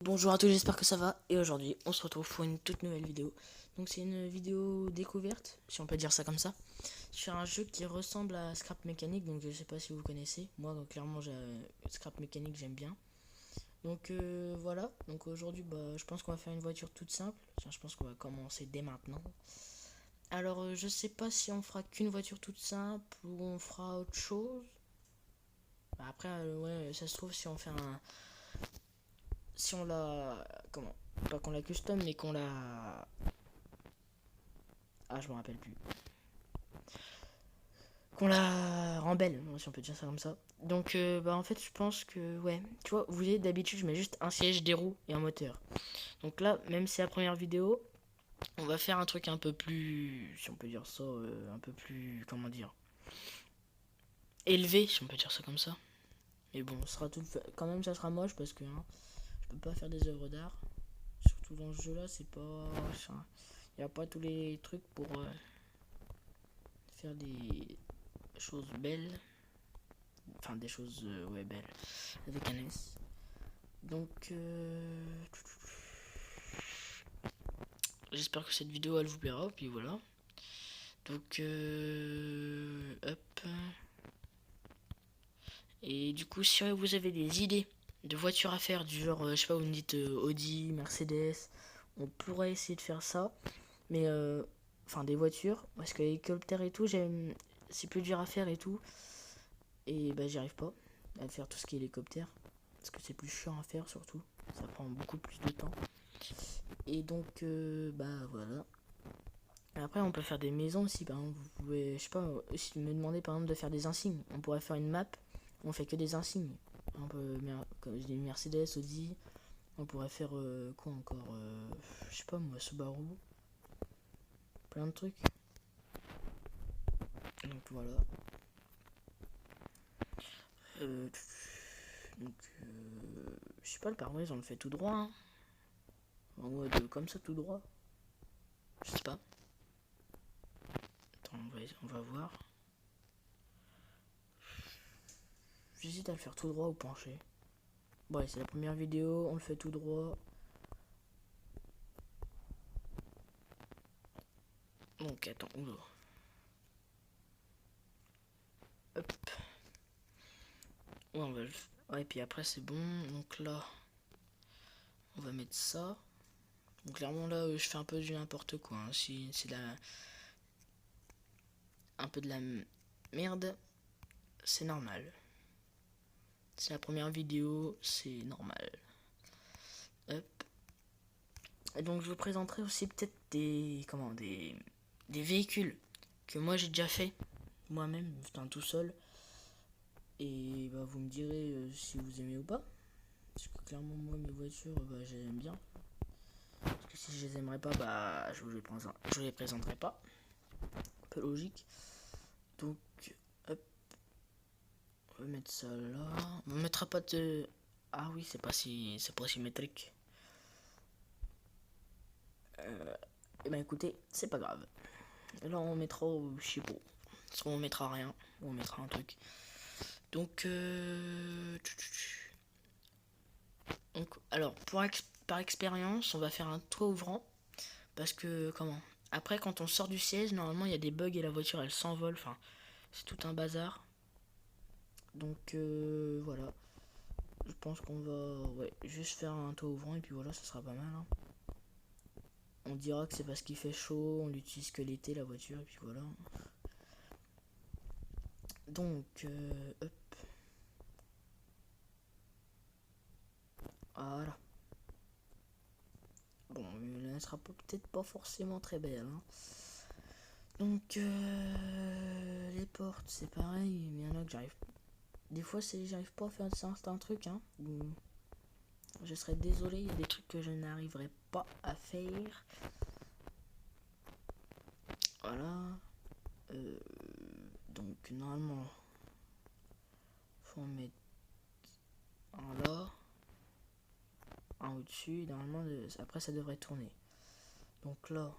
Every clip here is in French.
Bonjour à tous, j'espère que ça va. Et aujourd'hui, on se retrouve pour une toute nouvelle vidéo. Donc c'est une vidéo découverte, si on peut dire ça comme ça, sur un jeu qui ressemble à Scrap Mechanic. Donc je sais pas si vous connaissez. Moi, clairement, Scrap Mechanic, j'aime bien. Donc voilà. Donc aujourd'hui, je pense qu'on va faire une voiture toute simple. Tiens, je pense qu'on va commencer dès maintenant. Alors je sais pas si on fera qu'une voiture toute simple ou on fera autre chose. Après, ouais, ça se trouve si on fait un, si on la, comment, pas qu'on la custom, mais qu'on la, je me rappelle plus, qu'on la rembelle, si on peut dire ça comme ça. Donc en fait je pense que ouais, tu vois, vous voyez, d'habitude je mets juste un siège, des roues et un moteur. Donc là, même si c'est la première vidéo, on va faire un truc un peu plus, si on peut dire ça, un peu plus, comment dire, élevé, si on peut dire ça comme ça. Mais bon, ce sera tout quand même, ça sera moche parce que je peux pas faire des œuvres d'art. Surtout dans ce jeu là, c'est pas, il n'y a pas tous les trucs pour faire des choses belles. Enfin, des choses ouais, belles. Avec un S. Donc, j'espère que cette vidéo elle vous plaira. Puis voilà. Donc, hop. Et du coup, si vous avez des idées de voitures à faire, du genre, je sais pas, vous me dites Audi, Mercedes, on pourrait essayer de faire ça. Mais, enfin, des voitures. Parce que l'hélicoptère et tout, c'est plus dur à faire et tout. Et bah, j'y arrive pas à faire tout ce qui est hélicoptère. Parce que c'est plus chiant à faire surtout. Ça prend beaucoup plus de temps. Et donc, voilà. Après, on peut faire des maisons aussi. Par exemple, vous pouvez, je sais pas, si me demandez par exemple de faire des insignes, on pourrait faire une map. On fait que des insignes. On peut, comme je dis, Mercedes, Audi. On pourrait faire quoi encore je sais pas moi, Subaru. Plein de trucs. Donc voilà. Euh, donc, je sais pas, le pare-brise, on le fait tout droit. Hein. En mode comme ça, tout droit. Je sais pas. Attends, on va voir. J'hésite à le faire tout droit ou penché. Bon, ouais, c'est la première vidéo, on le fait tout droit. Donc, attends, oula. Hop. Ouais, on va le... Ouais, et puis après, c'est bon. Donc là, on va mettre ça. Donc, clairement, là, je fais un peu du n'importe quoi. Hein. Si c'est un peu de la merde, c'est normal. C'est la première vidéo, c'est normal. Hop. Et donc, je vous présenterai aussi peut-être des véhicules que moi j'ai déjà fait moi-même, enfin tout seul. Et bah, vous me direz si vous aimez ou pas. Parce que clairement, moi, mes voitures, je les aime bien. Parce que si je les aimerais pas, je les présenterai pas. Un peu logique. Donc, hop, on va mettre ça là. On mettra pas de. Ah oui, c'est pas symétrique. Et ben écoutez, c'est pas grave. Là, on mettra au chipot. Soit on mettra rien, ou on mettra un truc. Donc, alors, par expérience, on va faire un toit ouvrant. Parce que, comment après, quand on sort du siège, normalement, il y a des bugs et la voiture, elle s'envole. Enfin, c'est tout un bazar. Donc, voilà. Je pense qu'on va juste faire un toit ouvrant et puis voilà, ça sera pas mal. Hein. On dira que c'est parce qu'il fait chaud, on l'utilise que l'été, la voiture, et puis voilà. Donc, hop. Voilà. Bon, elle sera peut-être pas forcément très belle. Hein. Donc, les portes, c'est pareil. Il y en a que j'arrive. Des fois, j'arrive pas à faire certains trucs. Hein. Je serais désolé, il y a des trucs que je n'arriverai pas à faire. Voilà. Donc, normalement, faut en mettre un là, un au-dessus. Normalement, après, ça devrait tourner. Donc là,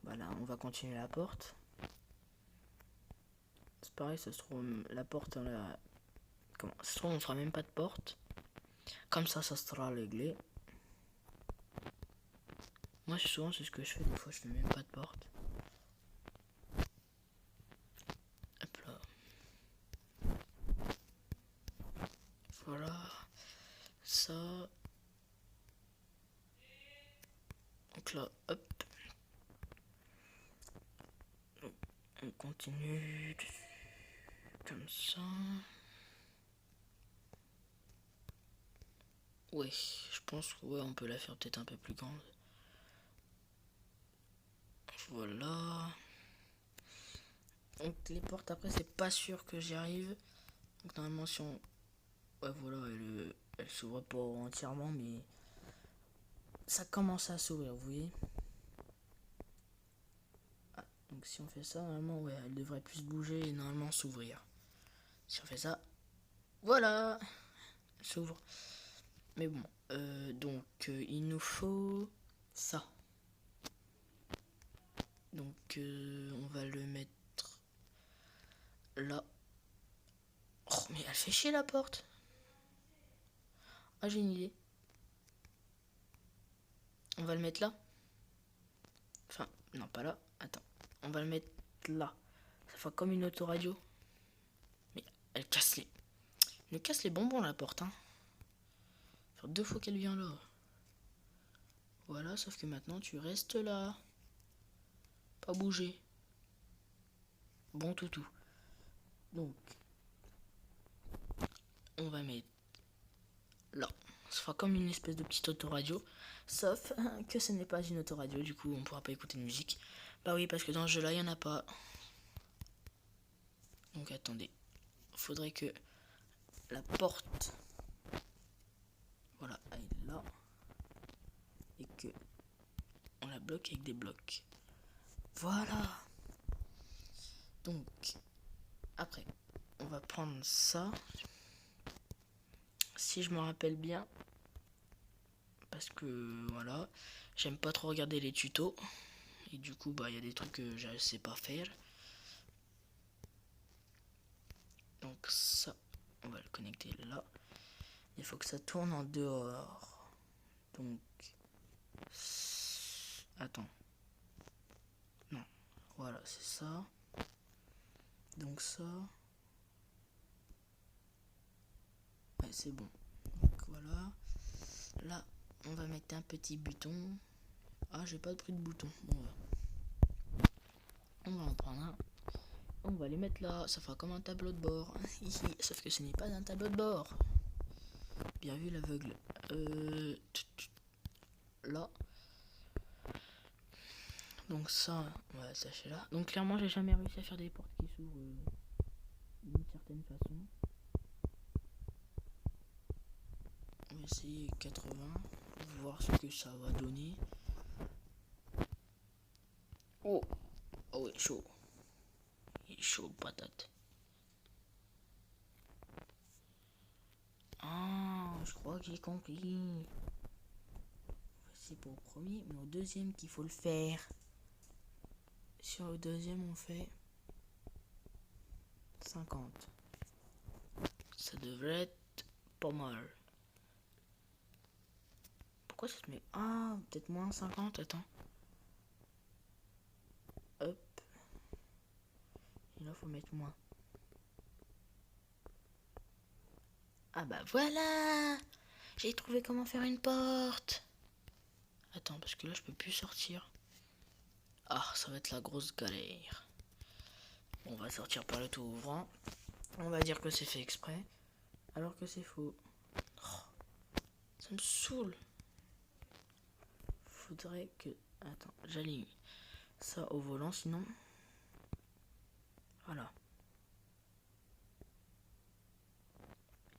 voilà, on va continuer la porte. C'est pareil, ça se trouve, la porte, ça se trouve, on fera même pas de porte. Comme ça sera réglé. Moi, souvent, c'est ce que je fais. Des fois, je ne mets même pas de porte. Hop là. Voilà. Ça. Donc là, hop. Donc, on continue. Comme ça. Ouais, je pense que ouais, on peut la faire peut-être un peu plus grande. Voilà. Donc les portes après c'est pas sûr que j'y arrive. Donc normalement si on... Ouais voilà, elle s'ouvre pas entièrement mais ça commence à s'ouvrir, vous voyez. Ah, donc si on fait ça, normalement ouais, elle devrait plus bouger et normalement s'ouvrir. Si on fait ça, voilà, elle s'ouvre. Mais bon, donc il nous faut ça. Donc on va le mettre là. Oh mais elle fait chier la porte. Ah j'ai une idée. On va le mettre là. Enfin, non pas là. Attends. On va le mettre là. Ça fait comme une autoradio. Mais elle casse les... Elle nous casse les bonbons la porte, hein. Ça fait 2 fois qu'elle vient là. Voilà, sauf que maintenant tu restes là. Pas bouger. Bon toutou. Donc, on va mettre là. Ça fera comme une espèce de petite autoradio. Sauf que ce n'est pas une autoradio, du coup on pourra pas écouter de musique. Bah oui, parce que dans ce jeu-là, il n'y en a pas. Donc attendez. Faudrait que la porte, voilà, elle est là. Et que on la bloque avec des blocs. Voilà. Donc, après, on va prendre ça. Si je me rappelle bien, parce que voilà, j'aime pas trop regarder les tutos. Et du coup, bah, il y a des trucs que je sais pas faire. Donc ça, on va le connecter là. Il faut que ça tourne en dehors. Donc, attends. Non, voilà, c'est ça. Donc ça. Ouais, c'est bon. Donc voilà. Là, on va mettre un petit bouton. Ah, j'ai pas pris de bouton. Bon, on va en prendre un. On va les mettre là. Ça fera comme un tableau de bord. Sauf que ce n'est pas un tableau de bord. Bien vu l'aveugle. Là. Donc ça, on va attacher là. Donc clairement, j'ai jamais réussi à faire des portes qui s'ouvrent d'une certaine façon. On va essayer 80 pour voir ce que ça va donner. Oh, oh oui, chaud. Il est chaud, patate. Ah, je crois que j'ai compris. C'est pour le premier, mais au deuxième qu'il faut le faire. Sur le deuxième, on fait 50. Ça devrait être pas mal. Pourquoi ça se met... Ah, peut-être moins 50, attends. Hop. Et là, faut mettre moins. Ah bah voilà! J'ai trouvé comment faire une porte. Attends, parce que là, je peux plus sortir. Ah, ça va être la grosse galère. Bon, on va sortir par le tout ouvrant. On va dire que c'est fait exprès. Alors que c'est faux. Oh, ça me saoule. Faudrait que... Attends, j'aligne ça au volant, sinon... Voilà.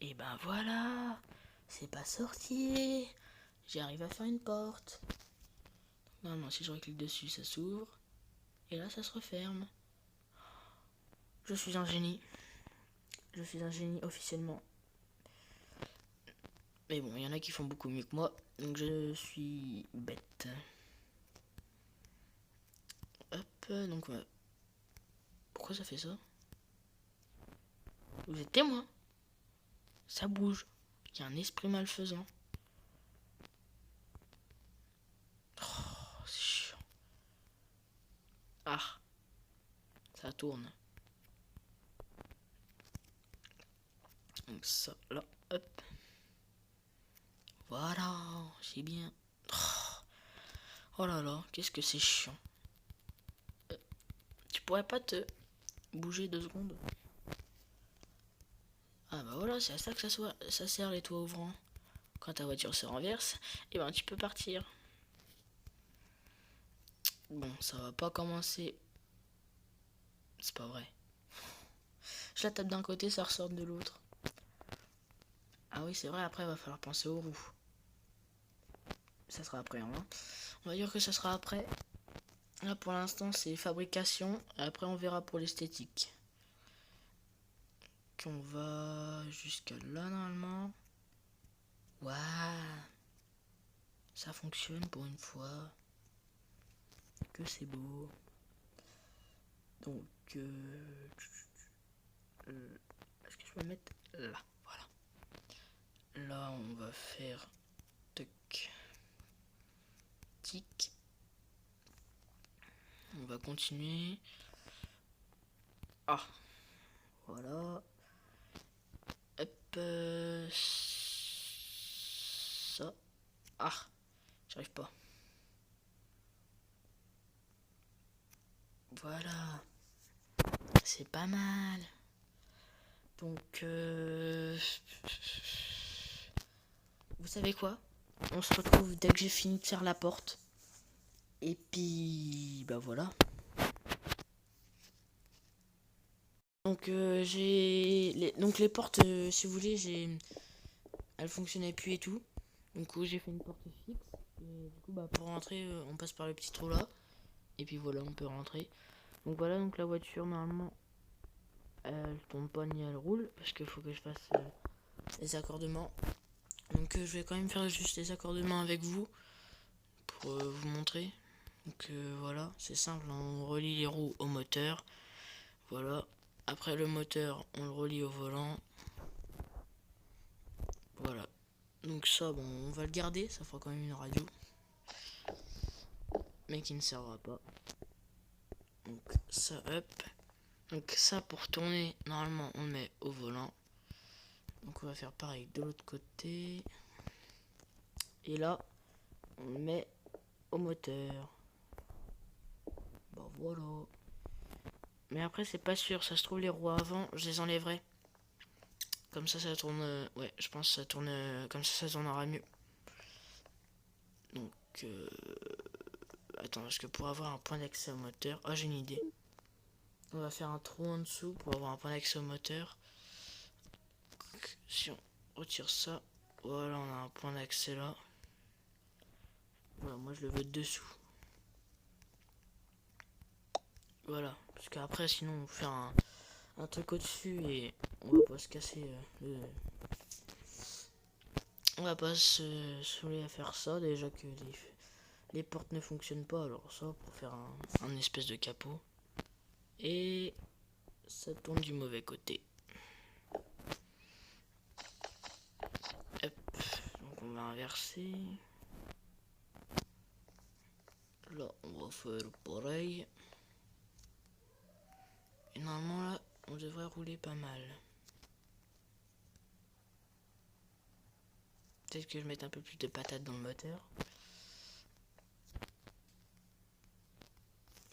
Et ben voilà. C'est pas sorti. J'arrive à faire une porte. Normalement, si je reclique dessus, ça s'ouvre. Et là, ça se referme. Je suis un génie. Je suis un génie officiellement. Mais bon, il y en a qui font beaucoup mieux que moi. Donc je suis bête. Hop, donc... Pourquoi ça fait ça? Vous êtes témoin? Ça bouge. Il y a un esprit malfaisant. Oh, ça tourne. Donc ça, là, hop. Voilà, c'est bien. Oh là là, qu'est-ce que c'est chiant. Tu pourrais pas te bouger 2 secondes? Ah bah voilà, c'est à ça que ça sert les toits ouvrants. Quand ta voiture se renverse, et ben tu peux partir. Bon, ça va pas commencer. C'est pas vrai. Je la tape d'un côté, ça ressort de l'autre. Ah oui, c'est vrai, après il va falloir penser aux roues. Ça sera après, hein. On va dire que ça sera après. Là pour l'instant c'est fabrication. Après on verra pour l'esthétique. On va jusqu'à là normalement. Waouh, ça fonctionne pour une fois. Que c'est beau. Donc est-ce que je peux mettre là? Voilà. Là on va faire tic. On va continuer. Ah, voilà. Hop, ça. Ah, j'arrive pas. Voilà. C'est pas mal. Donc, vous savez quoi? On se retrouve dès que j'ai fini de faire la porte. Et puis, bah voilà. Donc, donc les portes, si vous voulez, elles fonctionnaient plus et tout. Donc j'ai fait une porte fixe. Et du coup, bah, pour rentrer, on passe par le petit trou là. Et puis voilà, on peut rentrer. Donc voilà, donc la voiture, normalement, elle tombe pas ni elle roule. Parce qu'il faut que je fasse les accordements. Donc je vais quand même faire juste les accordements avec vous. Pour vous montrer. Donc voilà, c'est simple, hein, on relie les roues au moteur. Voilà. Après le moteur, on le relie au volant. Voilà. Donc ça, bon, on va le garder. Ça fera quand même une radio. Mais qui ne servira pas. Donc ça, hop. Donc ça, pour tourner, normalement, on le met au volant. Donc on va faire pareil de l'autre côté. Et là, on le met au moteur. Bah voilà. Mais après, c'est pas sûr. Ça se trouve, les roues avant, je les enlèverai. Comme ça tourne. Ouais, je pense que ça tourne. Comme ça tournera mieux. Donc. Attends, parce que pour avoir un point d'accès au moteur. Ah, j'ai une idée. On va faire un trou en dessous pour avoir un point d'accès au moteur. Donc, si on retire ça. Voilà, on a un point d'accès là. Voilà, moi je le veux dessous. Voilà, parce qu'après, sinon, on fait un truc au-dessus et on va pas se casser On va pas se saouler à faire ça. Déjà que les portes ne fonctionnent pas, alors ça, pour faire un espèce de capot. Et ça tourne du mauvais côté. Hop, donc on va inverser. Là, on va faire pareil. Et normalement, là, on devrait rouler pas mal. Peut-être que je mette un peu plus de patates dans le moteur.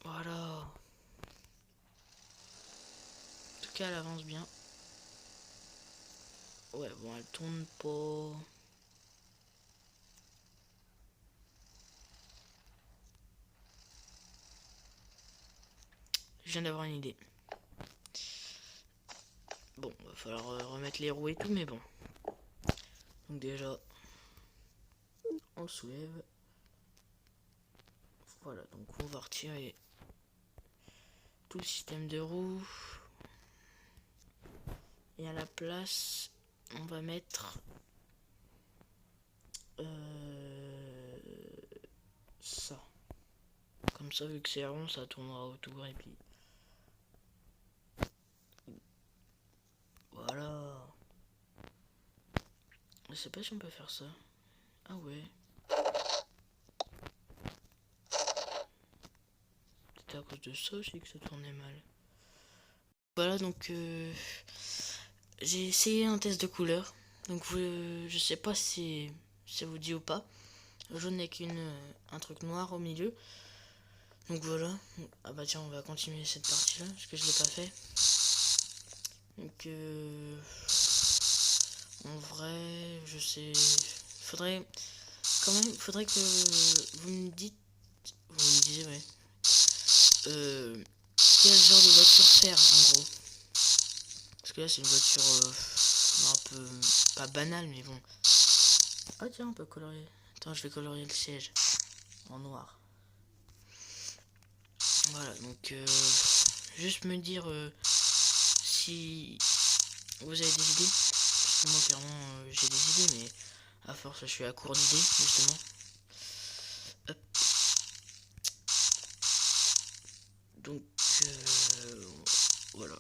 Voilà. En tout cas, elle avance bien. Ouais, bon, elle tourne pas. Je viens d'avoir une idée. Bon, va falloir remettre les roues et tout, mais bon. Donc déjà, on soulève. Voilà, donc on va retirer tout le système de roues. Et à la place, on va mettre ça. Comme ça, vu que c'est rond, ça tournera autour et puis... Voilà. Je sais pas si on peut faire ça. Ah ouais. C'était à cause de ça aussi que ça tournait mal. Voilà, donc j'ai essayé un test de couleur. Donc je sais pas si ça vous dit ou pas. Jaune avec un truc noir au milieu. Donc voilà. Ah bah tiens, on va continuer cette partie là parce que je l'ai pas fait. Donc en vrai, je sais. Faudrait quand même, faudrait que vous me dites, vous me disiez ouais. Quel genre de voiture faire en gros. Parce que là c'est une voiture un peu pas banale mais bon. Ah tiens, on peut colorier. Attends, je vais colorier le siège en noir. Voilà, donc juste me dire si vous avez des idées. Parce que moi clairement j'ai des idées, mais à force je suis à court d'idées justement. Hop. Donc voilà.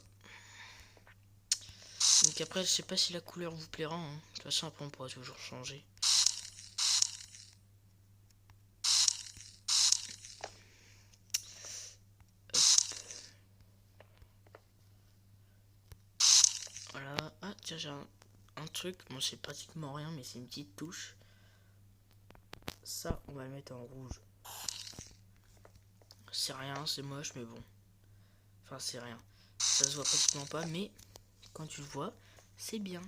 Donc après je sais pas si la couleur vous plaira. Hein. De toute façon après on pourra toujours changer. Voilà. Ah tiens j'ai un truc. Bon c'est pratiquement rien mais c'est une petite touche. Ça on va le mettre en rouge. C'est rien, c'est moche mais bon. Enfin c'est rien. Ça se voit pratiquement pas mais quand tu le vois c'est bien.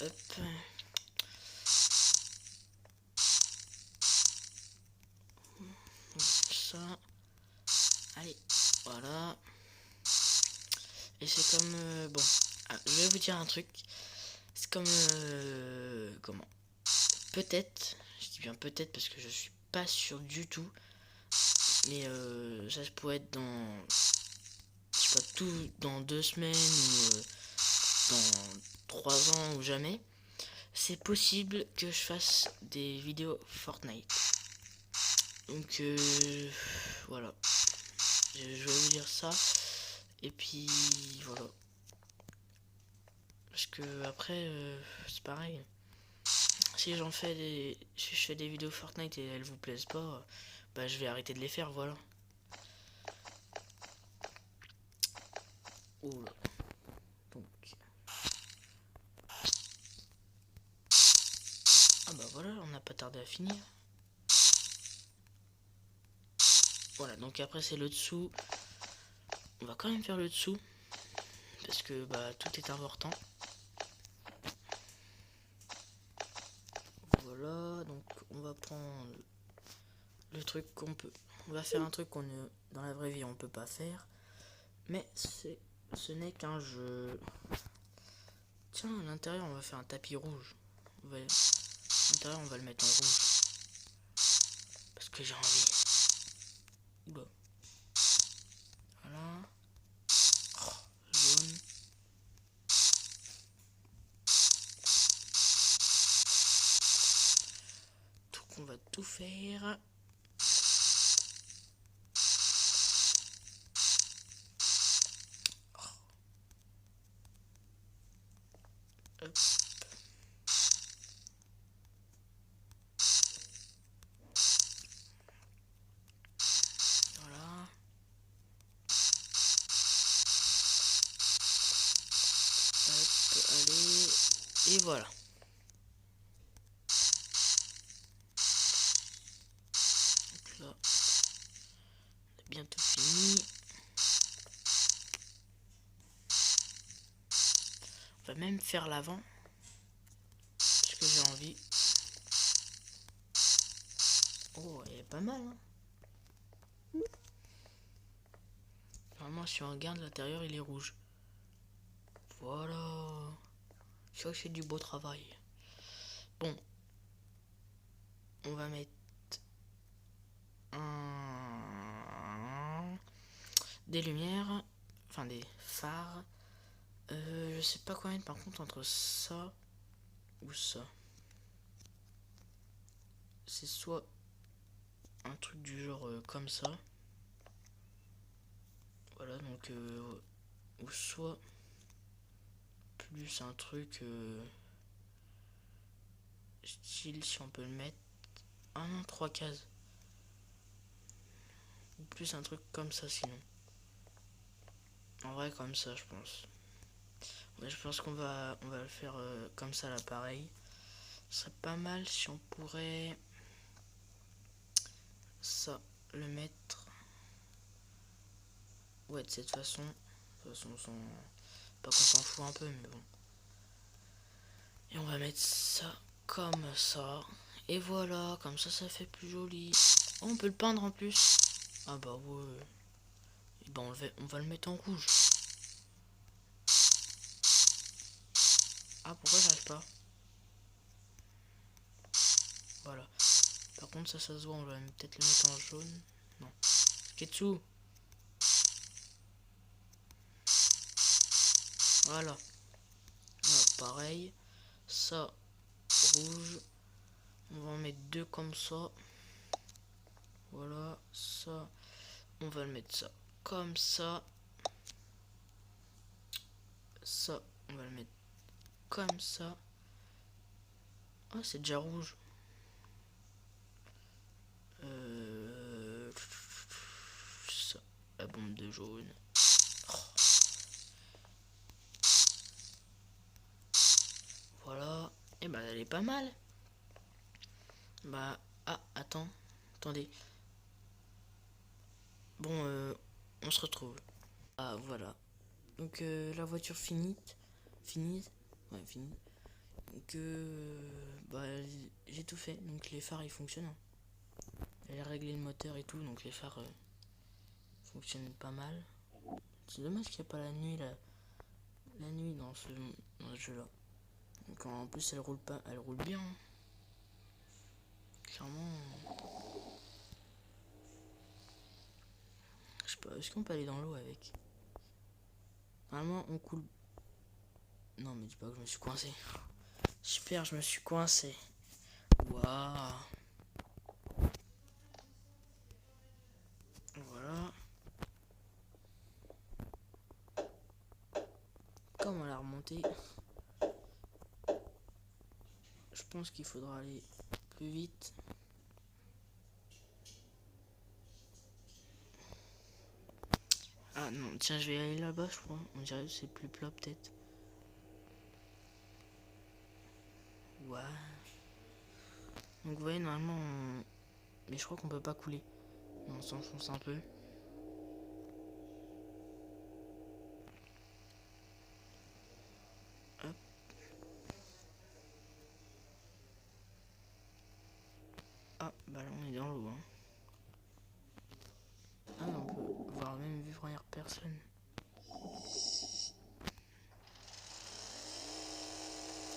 Hop. Ça. Allez, voilà. Et c'est comme... bon, je vais vous dire un truc. C'est comme... comment? Peut-être, je dis bien peut-être parce que je suis pas sûr du tout. Mais ça pourrait être dans... Je sais pas, tout dans 2 semaines ou dans 3 ans ou jamais. C'est possible que je fasse des vidéos Fortnite. Donc voilà. Je vais vous dire ça. Et puis voilà. Parce que après, c'est pareil. Si si je fais des vidéos Fortnite et elles vous plaisent pas, bah je vais arrêter de les faire, voilà. Oula. Donc. Ah bah voilà, on n'a pas tardé à finir. Voilà, donc après c'est le dessous. On va quand même faire le dessous. Parce que bah tout est important. Voilà, donc on va prendre le truc qu'on peut. On va faire un truc qu'on dans la vraie vie on peut pas faire. Mais ce n'est qu'un jeu. Tiens, à l'intérieur on va faire un tapis rouge. L'intérieur on va le mettre en rouge. Parce que j'ai envie. Oula. Voilà. Oh, jaune. Donc on va tout faire. Hop. Voilà. Hop, allez. Et voilà. Donc là, on a bientôt fini. On va même faire l'avant. Parce que j'ai envie. Oh, elle est pas mal, hein. Normalement, si on regarde l'intérieur, il est rouge. Voilà. Ça, c'est du beau travail. Bon. On va mettre des lumières. Enfin, des phares. Je sais pas quoi mettre par contre entre ça ou ça. C'est soit un truc du genre comme ça. Voilà, donc ou soit plus un truc style si on peut le mettre. Ah non, 3 cases. Ou plus un truc comme ça sinon. En vrai comme ça je pense. Ouais, je pense on va le faire comme ça là pareil. Ce serait pas mal si on pourrait ça le mettre. Ouais de cette façon. De toute façon pas qu'on s'en fout un peu mais bon. Et on va mettre ça comme ça. Et voilà, comme ça fait plus joli. Oh, on peut le peindre en plus. Ah bah ouais. Et bah on va le mettre en rouge. Ah pourquoi j'arrive pas? Voilà. Par contre ça se voit, on va peut-être le mettre en jaune. Non. Ketsu. Voilà. Voilà. Pareil. Ça, rouge. On va en mettre deux comme ça. Voilà. Ça. On va le mettre ça comme ça. Ça. On va le mettre comme ça. Ah, c'est déjà rouge. Ça. La bombe de jaune. Oh. Voilà. Et bah, elle est pas mal. Bah, ah, attendez. Bon, on se retrouve. Ah, voilà. Donc, la voiture finie. Ouais, finie. Donc, bah, j'ai tout fait. Donc, les phares, ils fonctionnent. Hein. J'ai réglé le moteur et tout, donc les phares fonctionnent pas mal. C'est dommage qu'il n'y a pas la nuit, là. La nuit dans ce jeu-là. Donc, en plus, elle roule pas, elle roule bien. Hein. Clairement. Je sais pas, est-ce qu'on peut aller dans l'eau avec? Normalement, on coule. Non, mais dis pas que je me suis coincé. Super, je me suis coincé. Waouh. Voilà. Comme on l'a remonté, je pense qu'il faudra aller plus vite. Ah non, tiens, je vais aller là-bas, je crois. On dirait que c'est plus plat, peut-être. Ouais. Donc, vous voyez, normalement, mais je crois qu'on peut pas couler. On s'enfonce un peu. Hop. Ah, bah là, on est dans l'eau. Hein. Ah, on peut voir même vivre en personne.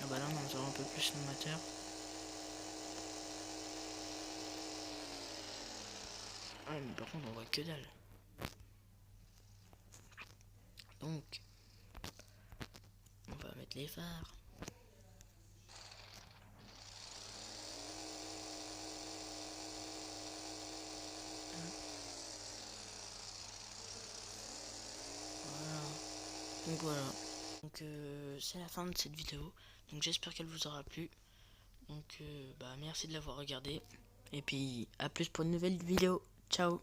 Ah bah là, on entend un peu plus le moteur. Ah, mais par contre, on voit que dalle. Donc, on va mettre les phares. Voilà. Donc voilà. Donc c'est la fin de cette vidéo. Donc j'espère qu'elle vous aura plu. Donc bah merci de l'avoir regardé. Et puis à plus pour une nouvelle vidéo. Ciao.